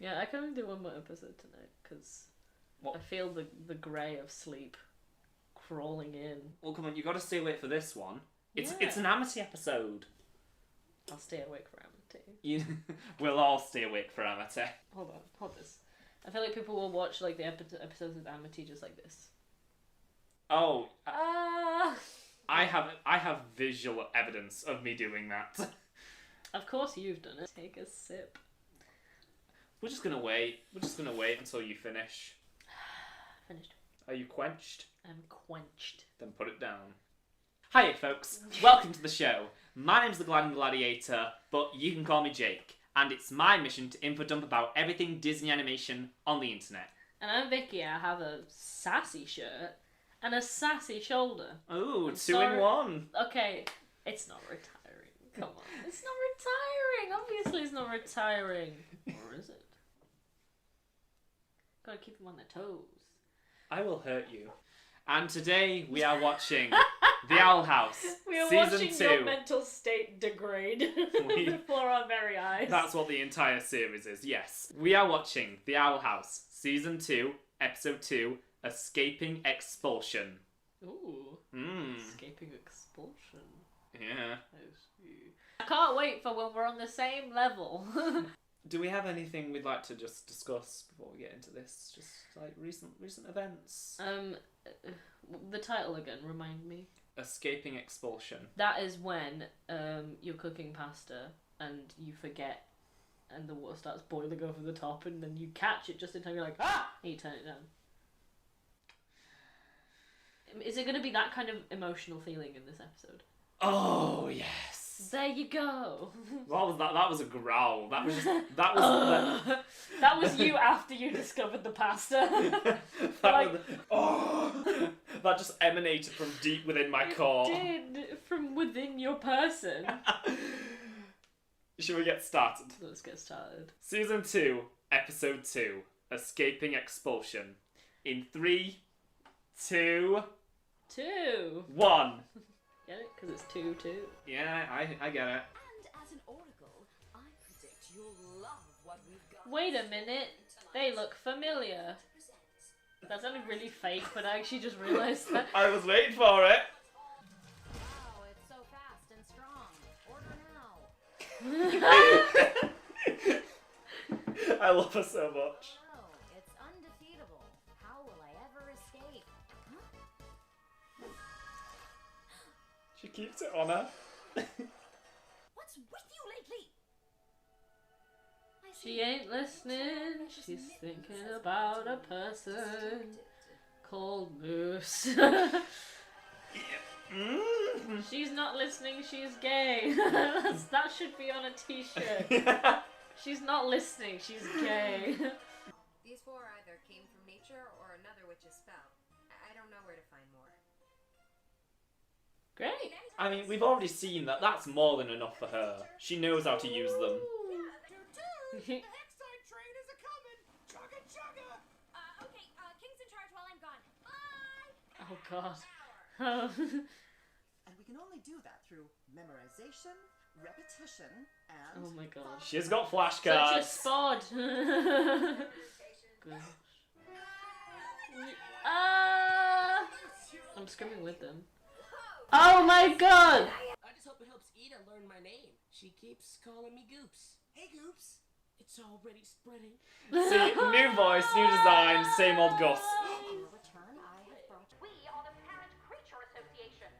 Yeah, I can only do one more episode tonight because I feel the grey of sleep crawling in. Well, come on, you got to stay awake for this one. It's an Amity episode. I'll stay awake for Amity. We'll all stay awake for Amity. Hold this. I feel like people will watch like the episodes with Amity just like this. Oh. I have visual evidence of me doing that. Of course you've done it. Take a sip. We're just gonna wait. We're just gonna wait until you finish. Finished. Are you quenched? I'm quenched. Then put it down. Hiya folks, welcome to the show. My name's the Gladiator, but you can call me Jake. And it's my mission to info dump about everything Disney animation on the internet. And I'm Vicky. I have a sassy shirt and a sassy shoulder. Ooh, two in one. Okay, it's not retiring. Come on. It's not retiring. Obviously it's not retiring. Or is it? Gotta keep them on their toes. I will hurt you. And today we are watching The Owl House. We are Season watching 2. your mental state degrade before our very eyes. That's what the entire series is, yes. We are watching The Owl House, Season 2, Episode 2, Escaping Expulsion. Ooh. Escaping Expulsion. Yeah. I can't wait for when we're on the same level. Do we have anything we'd like to just discuss before we get into this? Just like recent events? The title again, remind me. Escaping Expulsion. That is when you're cooking pasta and you forget and the water starts boiling over the top and then you catch it just in time, you're like, ah! And you turn it down. Is it going to be that kind of emotional feeling in this episode? Oh, yes. There you go. What was that? That was a growl. That was that was you after you discovered the pasta. That just emanated from deep within my core. It did, from within your person. Should we get started? Let's get started. Season 2, Episode 2, Escaping Expulsion. In 3, 2... 1. Get it? Because it's 2, 2. Yeah, I get it. And as an oracle, I predict you'll love what we've got. Wait a minute. They look familiar. That sounded really fake, but I actually just realised that. I was waiting for it. Wow, it's so fast and strong. Order now. I love her so much. Oh, it's undefeatable. How will I ever escape? Huh? She keeps it on her. What's with you lately? She ain't listening. She's thinking about a person called Moose. She's not listening. She's gay. That should be on a t-shirt. She's not listening. She's gay. These four either came from nature or another witch's spell. I don't know where to find more. Great. I mean, we've already seen that that's more than enough for her. She knows how to use them. The Hextide train is a-comin'! Chugga chugga! Okay, King's in charge while I'm gone. Bye! Oh God. And we can only do that through memorization, repetition, and... Oh my God. She's got Such a flashcards. spod. I'm screaming with them. Oh my God! I just hope it helps Ida learn my name. She keeps calling me Goops. Hey, Goops! It's already spreading. See, new voice, new design, same old Gus. In return, I have brought... We are the Parent Creature Association.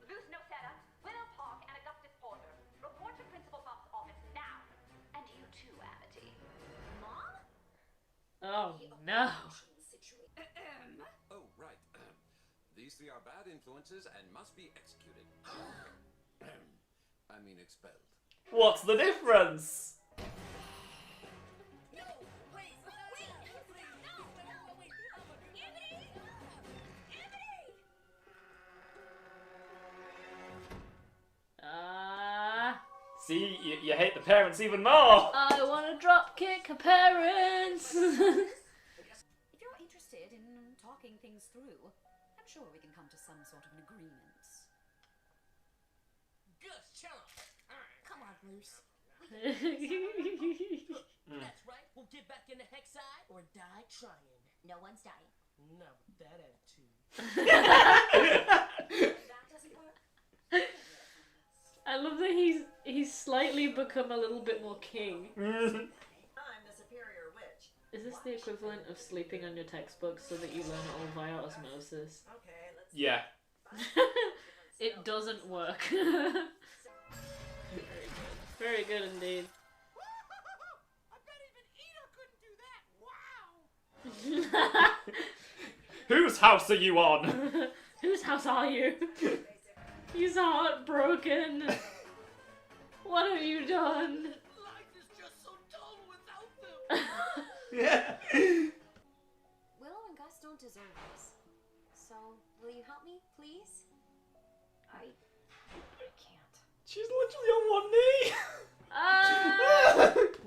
Lose no setup, Willow Park, and Augustus Porter. Report to Principal Bob's office now. And you too, Amity. Mom? Oh no. Oh, right. These three are bad influences and must be executed. I mean expelled. What's the difference? No! Please! Wait! Please! No! Wait! Amity! Amity! See, you hate the parents even more. I wanna drop kick her parents. If you're interested in talking things through, I'm sure we can come to some sort of an agreement. Gus, chill. Come on, Moose. That's right. We'll get back in the hex eye or die trying. No one's dying. Not with that attitude. That doesn't work. I love that he's slightly become a little bit more king. I'm the superior witch. Is this the equivalent of sleeping on your textbooks so that you learn it all via osmosis? Okay, let's. Yeah. It doesn't work. Very good indeed. I bet even Ida couldn't do that. Wow. Whose house are you on? Whose house are you? He's heartbroken. What have you done? Life is just so dull without them. Yeah. Willow and Gus don't deserve this. So, will you help me, please? I can't. She's literally on one knee.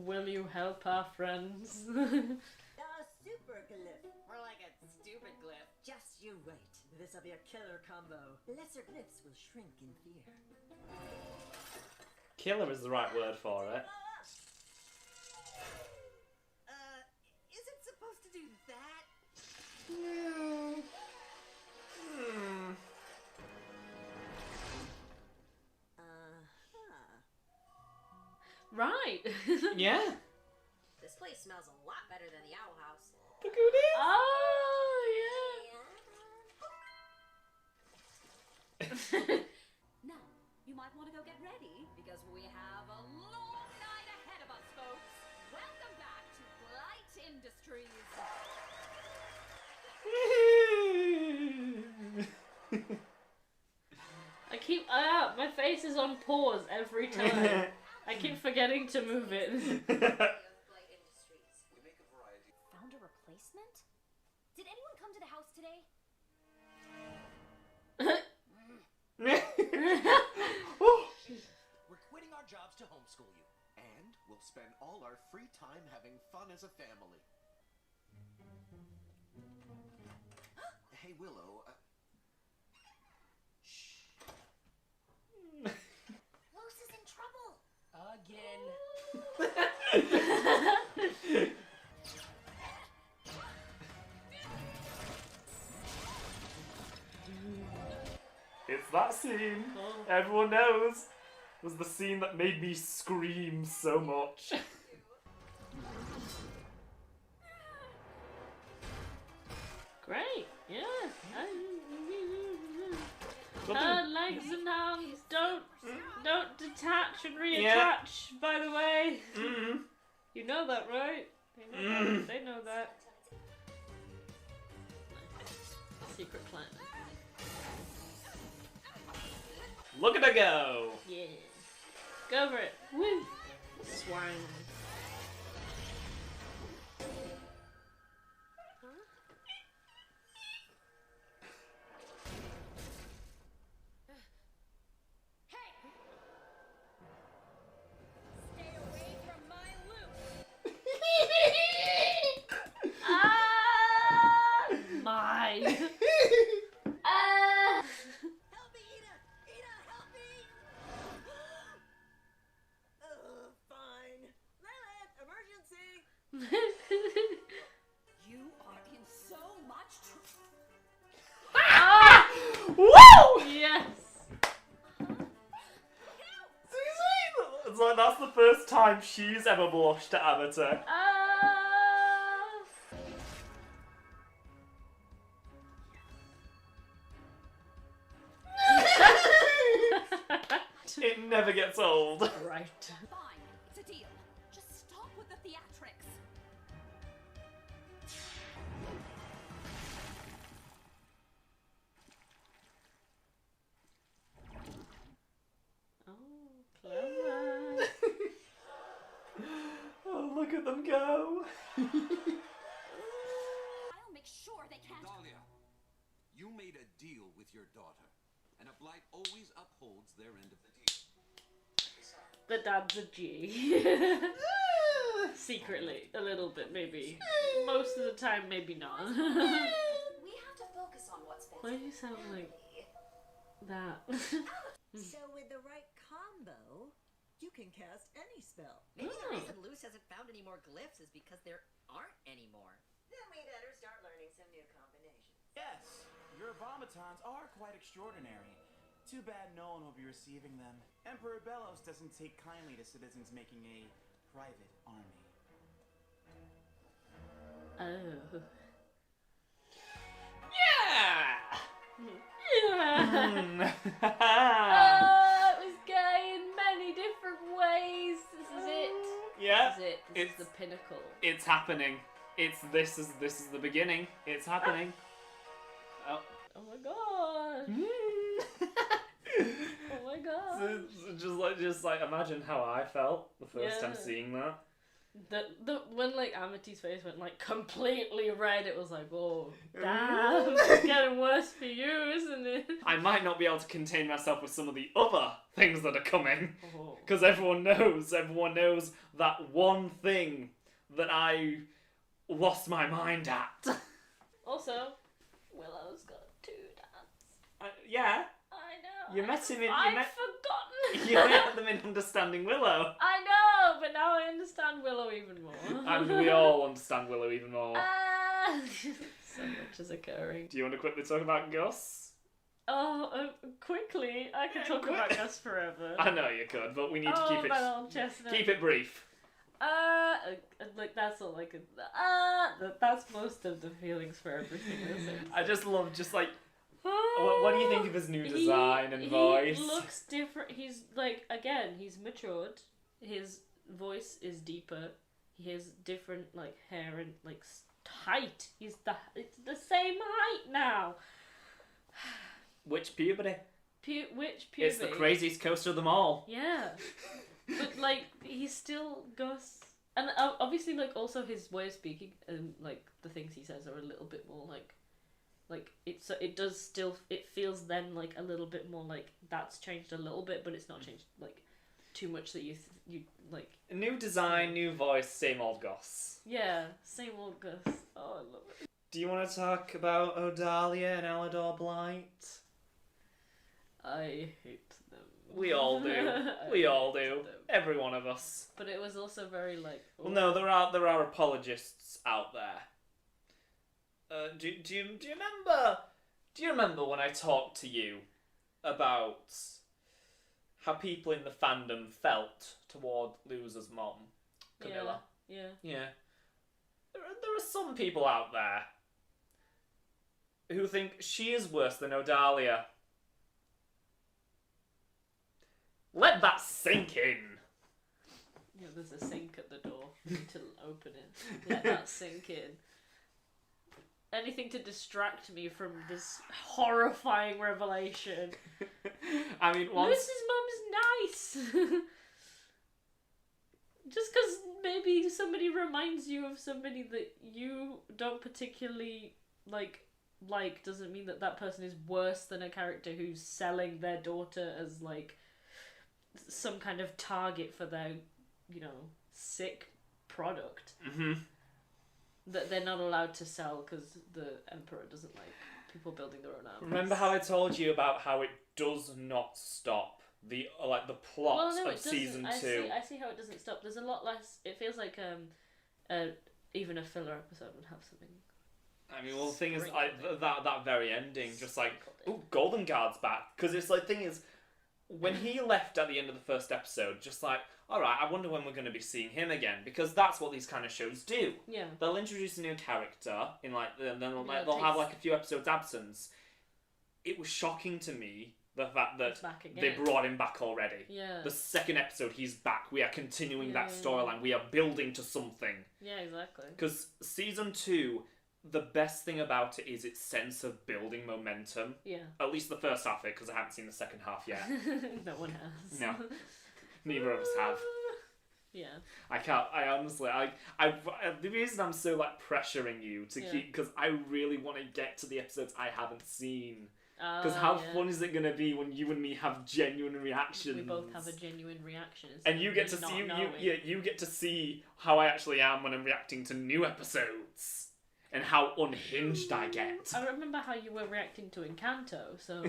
Will you help our friends? A super glyph. More like a stupid glyph. Just you wait. This'll be a killer combo. Lesser glyphs will shrink in fear. Killer is the right word for it. Is it supposed to do that? Right. Yeah. This place smells a lot better than the owl house. Look who it is. Oh, yeah. Now, you might want to go get ready because we have a long night ahead of us, folks. Welcome back to Blight Industries. My face is on pause every time. I keep forgetting to move it. Found a replacement? Did anyone come to the house today? We're quitting our jobs to homeschool you. And we'll spend all our free time having fun as a family. Hey, Willow. Shh. Los is in trouble. Again. It's that scene. Everyone knows. It was the scene that made me scream so much. Great, yeah. Legs and arms don't detach and reattach. By the way, you know that, right? They know that. Secret plan. Look at her go! Yeah. Go for it. Woo! Swine. Stay away from my loop. Mine. Help me, Ida! Ida, help me! Fine. Lilith, emergency! You are in so much trouble. Woo! Yes. It's like that's the first time she's ever blushed at Amateur. It never gets old. Right. Fine, it's a deal. Just stop with the theatrics. Oh, clever. Oh, look at them go. I'll make sure they can't. Dahlia, you made a deal with your daughter, and a blight always upholds their end of the deal. The dad's a G. Secretly, a little bit, maybe. Most of the time, maybe not. We have to focus on what's best. Why do you sound like that? So with the right combo, you can cast any spell. Maybe the reason Luce hasn't found any more glyphs is because there aren't any more. Then we better start learning some new combinations. Yes, your vomitons are quite extraordinary. Too bad no one will be receiving them. Emperor Belos doesn't take kindly to citizens making a private army. Oh. Yeah! Yeah. Oh, it was gay in many different ways. This is it. Yeah. This is it. This is the pinnacle. It's happening. This is the beginning. It's happening. Oh. Oh my god. Oh my god. So just like imagine how I felt the first time seeing that. When like Amity's face went like completely red, it was like, oh damn, it's getting worse for you, isn't it? I might not be able to contain myself with some of the other things that are coming, because everyone knows that one thing that I lost my mind at. Also, Willow's got 2 dads. Yeah. I know. You met him in. I'd forgotten. You met them in Understanding Willow. I know, but now I understand Willow even more. And we all understand Willow even more. So much is occurring. Do you want to quickly talk about Gus? Oh, quickly. I could talk about Gus forever. I know you could, but we need to keep it. Keep it brief. Like that's all I could. That's most of the feelings for everything. I just love like. What do you think of his new design and voice? He looks different. He's like, again, he's matured. His voice is deeper. He has different like hair and like height. It's the same height now. Which puberty? Which puberty? It's the craziest coaster of them all. Yeah. But like he's still Gus, and obviously like also his way of speaking and like the things he says are a little bit more like it feels then like a little bit more like that's changed a little bit, but it's not changed like too much that you like. New design, new voice, same old Gus. Yeah, same old Gus. Oh, I love it. Do you want to talk about Odalia and Alador Blight? I hate them. We all do. We all do. Every one of us. But it was also very like. Well, no, there are apologists out there. Do you remember when I talked to you about how people in the fandom felt toward Loser's mom, Camilla? Yeah. There are some people out there who think she is worse than Odalia. Let that sink in. Yeah, there's a sink at the door. You need to open it. Let that sink in. Anything to distract me from this horrifying revelation. I mean, Lucy's mum's nice. Just because maybe somebody reminds you of somebody that you don't particularly like doesn't mean that person is worse than a character who's selling their daughter as like some kind of target for their, sick product. Mm-hmm. That they're not allowed to sell because the Emperor doesn't like people building their own armies. Remember how I told you about how it does not stop the plot of season 2? I see how it doesn't stop. There's a lot less. It feels like even a filler episode would have something. I mean, well, the thing is, that very ending, just like, ooh, Golden Guard's back, because it's like, thing is, when he left at the end of the first episode, just like, alright, I wonder when we're going to be seeing him again, because that's what these kind of shows do. Yeah. They'll introduce a new character, in then they'll have like a few episodes absence. It was shocking to me, the fact that they brought him back already. Yeah. The second episode, he's back. We are continuing that storyline. We are building to something. Yeah, exactly. Because season 2... the best thing about it is its sense of building momentum. Yeah. At least the first half of it, because I haven't seen the second half yet. No one has. No. Neither of us have. Yeah. I honestly, the reason I'm so, pressuring you to keep, because I really want to get to the episodes I haven't seen. Because how fun is it going to be when you and me have genuine reactions? We both have a genuine reaction. And you get to see, you get to see how I actually am when I'm reacting to new episodes. And how unhinged I get. I remember how you were reacting to Encanto, so...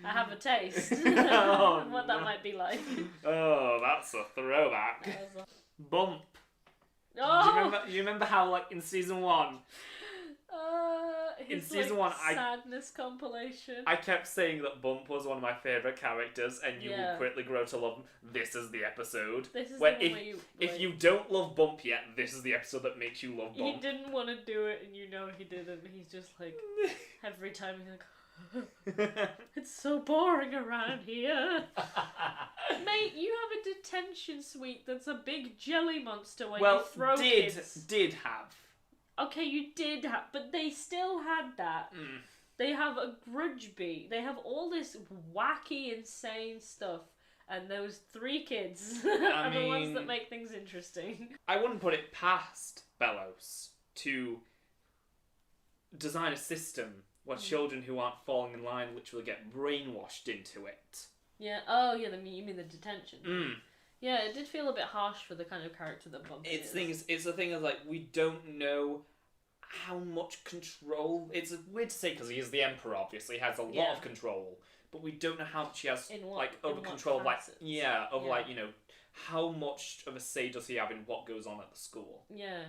I have a taste. Oh, what that no. might be like. Oh, that's a throwback. Bump. Oh! Do you remember how, like, in season 1, His, season like, 1, sadness compilation. I kept saying that Bump was one of my favourite characters, and you Yeah. will quickly grow to love him. This is the episode. This is where the one where you, if like, you don't love Bump yet, this is the episode that makes you love he Bump. didn't want to do it, and you know he didn't. He's just like, every time he's like, it's so boring around here. Mate, you have a detention suite that's a big jelly monster where you throw kids. did have. Okay, you did have, but they still had that. They have a grudge beat. They have all this wacky, insane stuff. And those 3 kids are the ones that make things interesting. I wouldn't put it past Bellows to design a system where children who aren't falling in line literally get brainwashed into it. Yeah, oh yeah, you mean the detention. Yeah, it did feel a bit harsh for the kind of character that Bump is. It's the thing is, like, we don't know how much control... It's weird to say because he is the Emperor, obviously. He has a lot of control. But we don't know how much he has, over control of, like... Yeah, like, you know, how much of a say does he have in what goes on at the school. Yeah.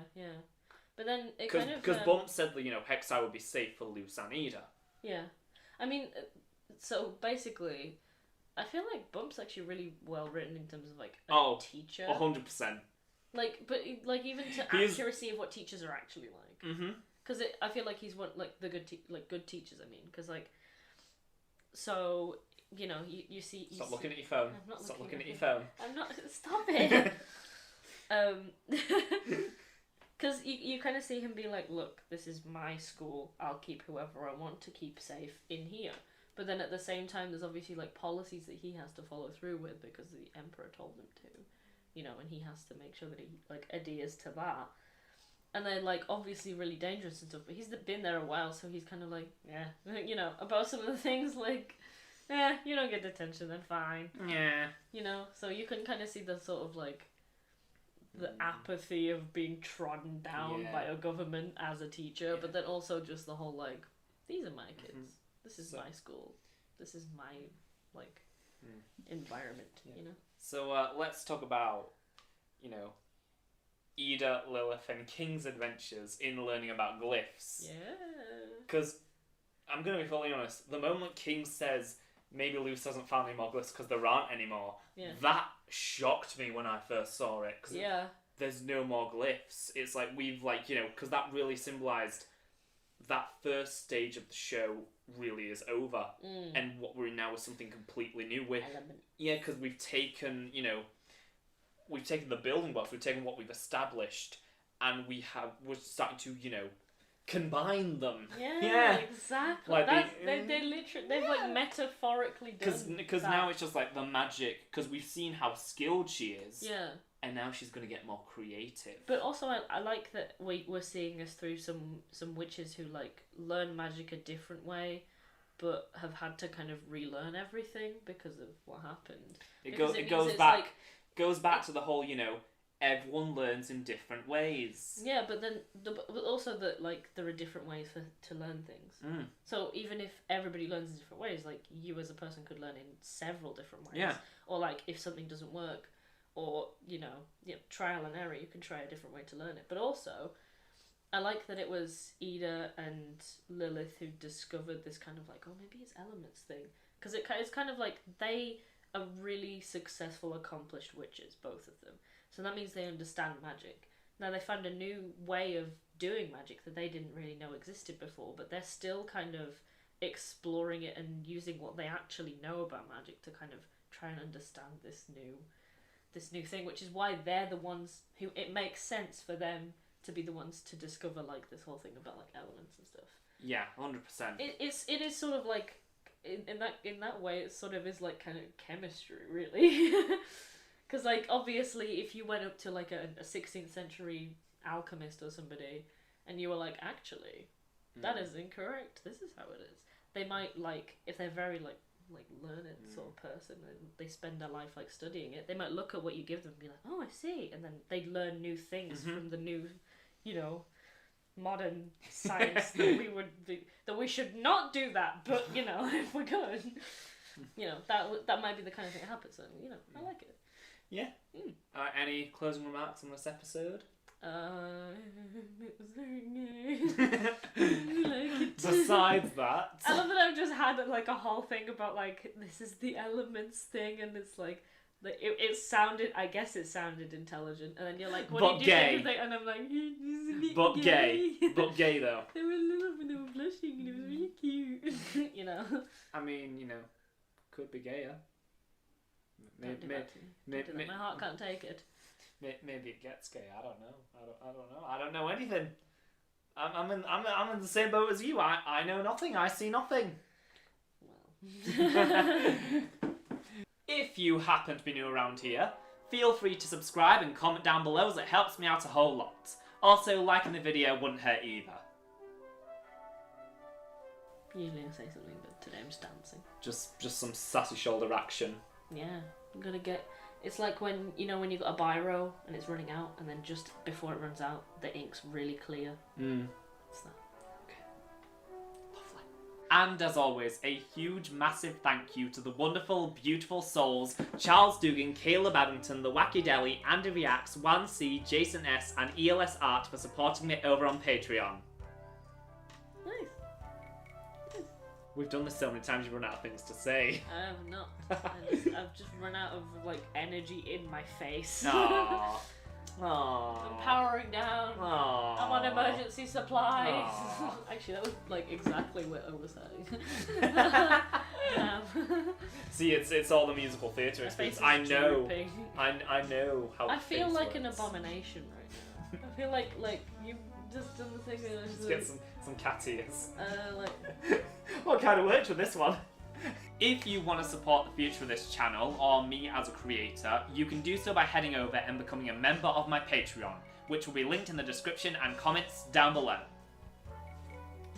But then it Cause, kind of... Because Bump said that, you know, Hexai would be safe for Luce and Ida. Yeah. I mean, so basically... I feel like Bump's actually really well written in terms of, like, a teacher. 100%. Like, but, like, even to accuracy of what teachers are actually like. Because I feel like he's one, like, the good teachers, I mean. Because, like, so, you know, you see... Stop looking at your phone. I'm not Stop looking at your phone. phone. I'm not... Stop it! Because you kind of see him be like, look, this is my school. I'll keep whoever I want to keep safe in here. But then at the same time, there's obviously, like, policies that he has to follow through with because the Emperor told him to. You know, and he has to make sure that he, like, adheres to that. And they're, like, obviously really dangerous and stuff, but he's been there a while, so he's kind of like, yeah. You know, about some of the things, like, you don't get detention, then fine. Yeah. You know, so you can kind of see the sort of, like, the apathy of being trodden down by a government as a teacher, but then also just the whole, like, these are my kids. This is my school. This is my, like, environment, you know? So, let's talk about, you know, Ida, Lilith, and King's adventures in learning about glyphs. Yeah. Because, I'm going to be fully honest, the moment King says, maybe Luce hasn't found any more glyphs because there aren't anymore, that shocked me when I first saw it. Cause there's no more glyphs. It's like, we've, like, you know, because that really symbolised that first stage of the show really is over, and what we're in now is something completely new. Because we've taken, you know, we've taken the building blocks, we've taken what we've established, and we're starting to, you know, combine them. Yeah. Exactly. Like they've like metaphorically done. Because now it's just like the magic. Because we've seen how skilled she is. Yeah. And now she's going to get more creative. But also, I like that we're seeing this through some witches who, like, learn magic a different way, but have had to kind of relearn everything because of what happened. It goes back to the whole, you know, everyone learns in different ways. Yeah, but then but also that, like, there are different ways to learn things. So even if everybody learns in different ways, like, you as a person could learn in several different ways. Yeah. Or, like, if something doesn't work, or, you know, trial and error, you can try a different way to learn it. But also, I like that it was Ida and Lilith who discovered this kind of, like, oh, maybe it's elements thing. Because it's kind of like they are really successful, accomplished witches, both of them. So that means they understand magic. Now, they found a new way of doing magic that they didn't really know existed before, but they're still kind of exploring it and using what they actually know about magic to kind of try and understand this new thing, which is why they're the ones who it makes sense for them to be the ones to discover, like, this whole thing about, like, elements and stuff. Yeah, 100%. It is sort of like in that way it sort of is like kind of chemistry, really. Because, like, obviously if you went up to, like, a 16th century alchemist or somebody and you were like, actually, that is incorrect, this is how it is, they might, like, if they're very like learned sort of person and they spend their life, like, studying it, they might look at what you give them and be like, oh, I see, and then they'd learn new things from the new, you know, modern science that we should not do that, but, you know, if we're good. You know, that might be the kind of thing that happens. So, you know, I like it. Yeah. Any closing remarks on this episode? It was very nice. Besides that, I love that I've just had like a whole thing about like this is the elements thing, and it's like it sounded. I guess it sounded intelligent, and then you're like, what But do you gay. think of it? And I'm like, it's a bit but gay. but gay though. They were blushing, and it was really cute. You know. I mean, you know, could be gayer. Don't do that to me. Don't do that. My heart can't take it. Maybe it gets gay. I don't know. I don't know. I don't know anything. I'm in the same boat as you. I know nothing. I see nothing. Well. If you happen to be new around here, feel free to subscribe and comment down below as it helps me out a whole lot. Also, liking the video wouldn't hurt either. Usually I say something, but today I'm just dancing. Just some sassy shoulder action. Yeah, I'm gonna get. It's like when you got a biro and it's running out, and then just before it runs out, the ink's really clear. It's that. Lovely. And as always, a huge, massive thank you to the wonderful, beautiful souls Charles Dugan, Caleb Addington, The Wacky Deli, Andy Reacts, 1C, Jason S, and ELS Art for supporting me over on Patreon. Nice. We've done this so many times you run out of things to say. I have not. I've just run out of like energy in my face. Aww. Aww. I'm powering down. Aww. I'm on emergency supplies. Aww. Actually, that was like exactly what I was saying. See, it's all the musical theatre experience. I know. I know how. I feel things like an works. abomination right now. I feel like you've just done the thing that Let's get some cat ears. like. What kind of works with this one? If you want to support the future of this channel, or me as a creator, you can do so by heading over and becoming a member of my Patreon, which will be linked in the description and comments down below.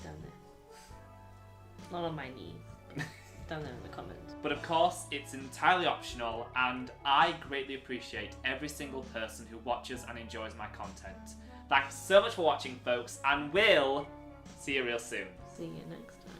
Down there. Not on my knees. But down there in the comments. But of course, it's entirely optional, and I greatly appreciate every single person who watches and enjoys my content. Thanks so much for watching, folks, and we'll see you real soon. See you next time.